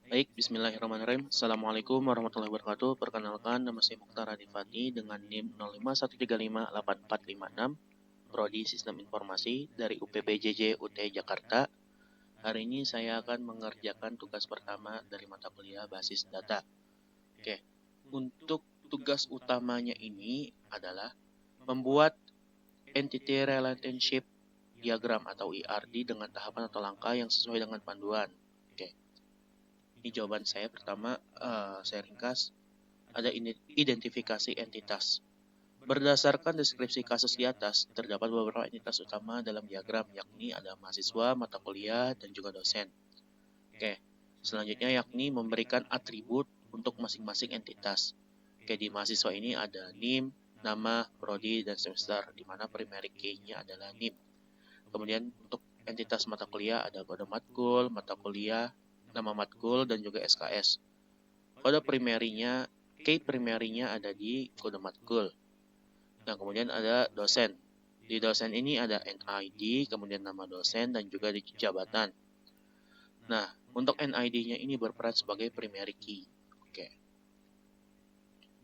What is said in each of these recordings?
Baik, bismillahirrahmanirrahim. Assalamualaikum warahmatullahi wabarakatuh. Perkenalkan, nama saya Mukhtar Adifati dengan NIM 05135846, Prodi Sistem Informasi dari UPPJJ UT Jakarta. Hari ini saya akan mengerjakan tugas pertama dari mata kuliah basis data. Oke, untuk tugas utamanya ini adalah membuat Entity Relationship Diagram atau ERD dengan tahapan atau langkah yang sesuai dengan panduan. Oke. Ini jawaban saya pertama, saya ringkas, ada identifikasi entitas. Berdasarkan deskripsi kasus di atas, terdapat beberapa entitas utama dalam diagram, yakni ada mahasiswa, mata kuliah, dan juga dosen. Oke, selanjutnya yakni memberikan atribut untuk masing-masing entitas. Oke, di mahasiswa ini ada NIM, nama, prodi, dan semester, di mana primary key-nya adalah NIM. Kemudian untuk entitas mata kuliah ada kode matkul, mata kuliah, nama matkul, dan juga SKS. Kode primerinya, key primerinya ada di kode matkul. Nah, kemudian ada dosen. Di dosen ini ada NID, kemudian nama dosen, dan juga di jabatan. Nah, untuk NID-nya ini berperan sebagai primary key. Oke.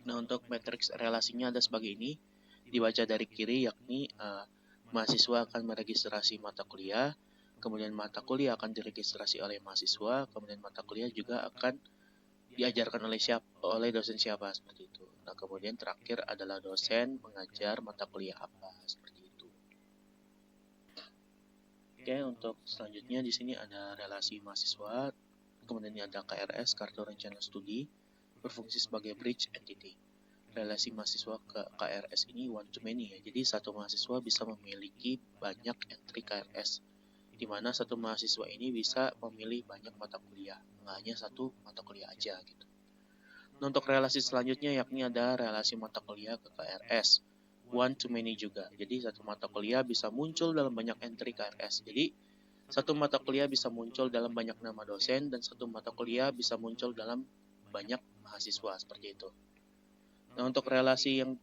Nah, untuk matriks relasinya ada sebagai ini. Dibaca dari kiri, yakni mahasiswa akan meregistrasi mata kuliah, kemudian mata kuliah akan diregistrasi oleh mahasiswa, kemudian mata kuliah juga akan diajarkan oleh dosen siapa, seperti itu. Nah, kemudian terakhir adalah dosen mengajar mata kuliah apa, seperti itu. Oke, untuk selanjutnya di sini ada relasi mahasiswa, kemudian ini ada KRS, kartu rencana studi, berfungsi sebagai bridge entity. Relasi mahasiswa ke KRS ini one to many ya. Jadi satu mahasiswa bisa memiliki banyak entry KRS, di mana satu mahasiswa ini bisa memilih banyak mata kuliah, nggak hanya satu mata kuliah aja gitu. Nah, untuk relasi selanjutnya yakni ada relasi mata kuliah ke KRS, one to many juga. Jadi satu mata kuliah bisa muncul dalam banyak entry KRS. Jadi satu mata kuliah bisa muncul dalam banyak nama dosen dan satu mata kuliah bisa muncul dalam banyak mahasiswa, seperti itu. Nah, untuk relasi yang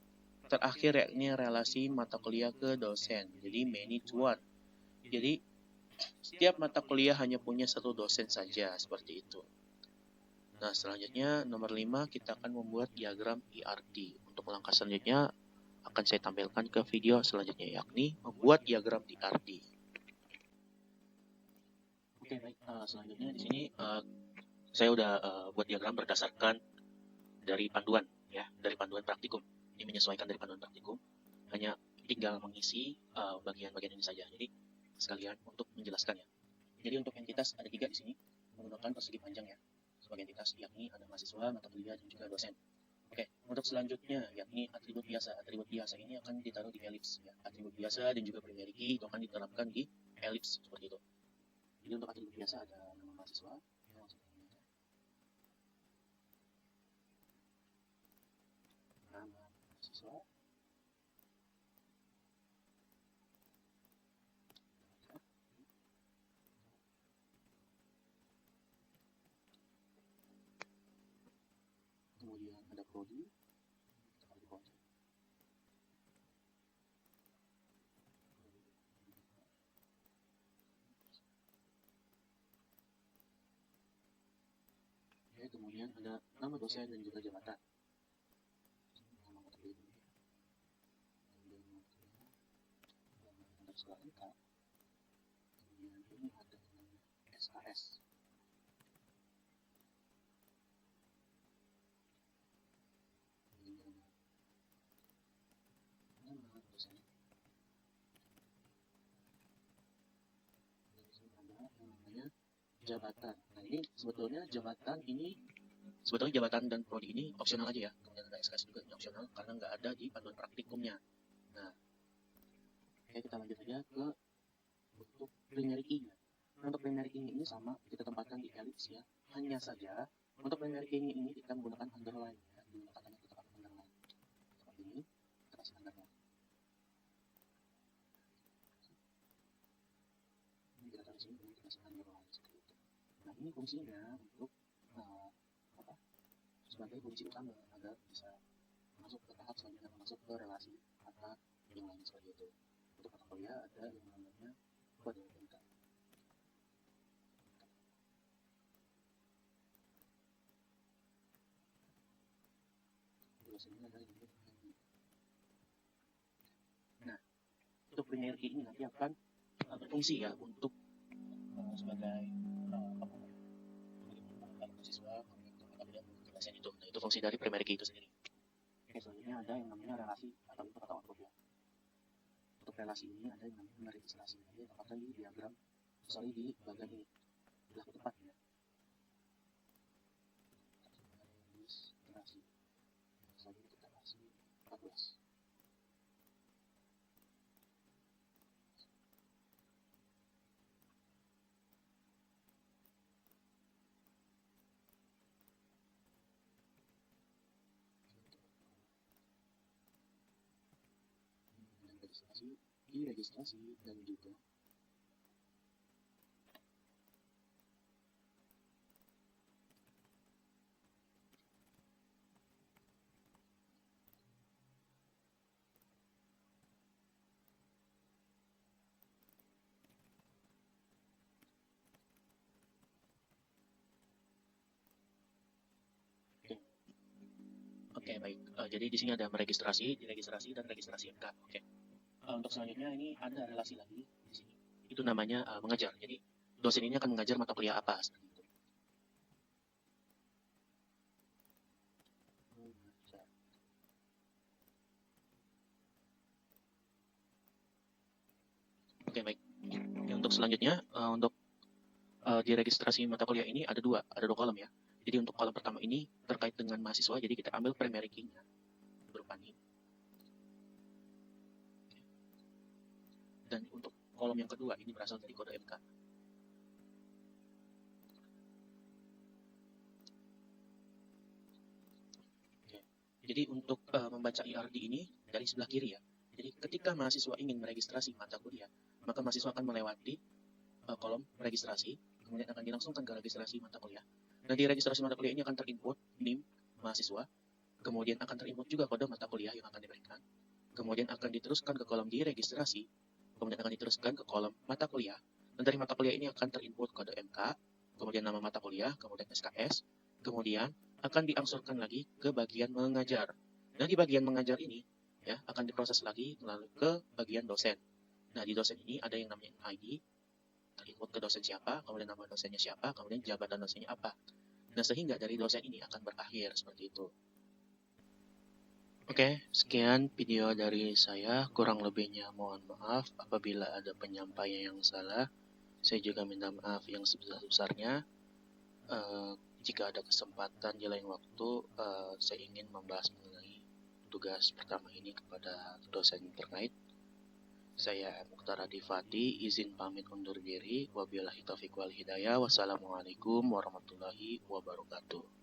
terakhir yakni relasi mata kuliah ke dosen. Jadi many to one. Jadi setiap mata kuliah hanya punya satu dosen saja, seperti itu. Nah, selanjutnya nomor 5 kita akan membuat diagram ERD. Untuk langkah selanjutnya akan saya tampilkan ke video selanjutnya, yakni membuat diagram ERD. Oke, baik. Selanjutnya di sini saya udah buat diagram berdasarkan dari panduan ya, dari panduan praktikum. Ini menyesuaikan dari panduan praktikum. Hanya tinggal mengisi bagian-bagian ini saja. Jadi sekalian untuk menjelaskan ya. Jadi untuk entitas ada 3 di sini menggunakan persegi panjang ya sebagai entitas, yakni ada mahasiswa, mata kuliah, dan juga dosen. Oke, untuk selanjutnya yakni atribut biasa. Atribut biasa ini akan ditaruh di elips ya. Atribut biasa dan juga primary key itu akan diterapkan di elips seperti itu. Jadi untuk atribut biasa ada nama mahasiswa, nama mahasiswa, kemudian ada prodi, ya, kemudian ada nama dosen dan juga jabatan. Nama kemudian underscore NK, kemudian ini ada SKS. Jabatan. Nah, ini sebetulnya jabatan dan prodi ini opsional aja ya. Kemudian ada SKS juga ini opsional karena nggak ada di panduan praktikumnya. Nah, oke, kita lanjut aja ke untuk primary key-nya. Nah, untuk primary key ini sama kita tempatkan di elips ya. Hanya saja untuk primary key ini kita menggunakan underline ya. Di katakannya kita pakai underline. Seperti ini, kita kasih underline. Ini kita taruh sini, kemudian kita kasih underline seperti itu. Nah, ini fungsinya untuk sebagai kunci utama agar bisa masuk ke tahap selanjutnya, masuk ke relasi kata yang lain seperti itu. Untuk mata kuliah ada yang namanya kode NK. dosen ini ada yang namanya ID. Nah, untuk primary key ini nanti akan berfungsi ya untuk sebagai mahasiswa kemudian dosen itu. Nah, itu fungsi dari primary key itu sendiri. Oke, selanjutnya ada yang namanya relasi atau input atau output ya. Untuk relasi ini ada yang namanya registrasi. Jadi apakah di diagram, di bagian ini belah tepat ya. Registrasi. Selanjutnya kita kasih 14. Registrasi dan juga Oke, baik. Jadi di sini ada meregistrasi, diregistrasi, dan registrasi MK. Oke. Untuk selanjutnya ini ada relasi lagi di sini. Itu namanya mengajar. Jadi dosen ini akan mengajar mata kuliah apa seperti itu. Oke, baik. Oke, untuk selanjutnya untuk di registrasi mata kuliah ini ada dua kolom ya. Jadi untuk kolom pertama ini terkait dengan mahasiswa, jadi kita ambil primary key-nya berupa ini. Dan untuk kolom yang kedua ini berasal dari kode MK. Oke. Jadi untuk membaca IRD ini dari sebelah kiri ya. Jadi ketika mahasiswa ingin meregistrasi mata kuliah, maka mahasiswa akan melewati kolom registrasi, kemudian akan dilangsungkan ke registrasi mata kuliah. Dan di registrasi mata kuliah ini akan terinput NIM mahasiswa, kemudian akan terinput juga kode mata kuliah yang akan diberikan, kemudian akan diteruskan ke kolom di registrasi, kemudian akan diteruskan ke kolom mata kuliah, dan dari mata kuliah ini akan terinput kode MK, kemudian nama mata kuliah, kemudian SKS, kemudian akan diangsurkan lagi ke bagian mengajar. Dan di bagian mengajar ini ya akan diproses lagi melalui ke bagian dosen. Nah, di dosen ini ada yang namanya ID, terinput ke dosen siapa, kemudian nama dosennya siapa, kemudian jabatan dosennya apa. Nah, sehingga dari dosen ini akan berakhir seperti itu. Oke, sekian video dari saya. Kurang lebihnya mohon maaf apabila ada penyampaian yang salah. Saya juga minta maaf yang sebesar-besarnya. Jika ada kesempatan di lain waktu, saya ingin membahas mengenai tugas pertama ini kepada dosen terkait. Saya Mukhtar Adifati, izin pamit undur diri. Wabillahi taufiq wal hidayah. Wassalamualaikum warahmatullahi wabarakatuh.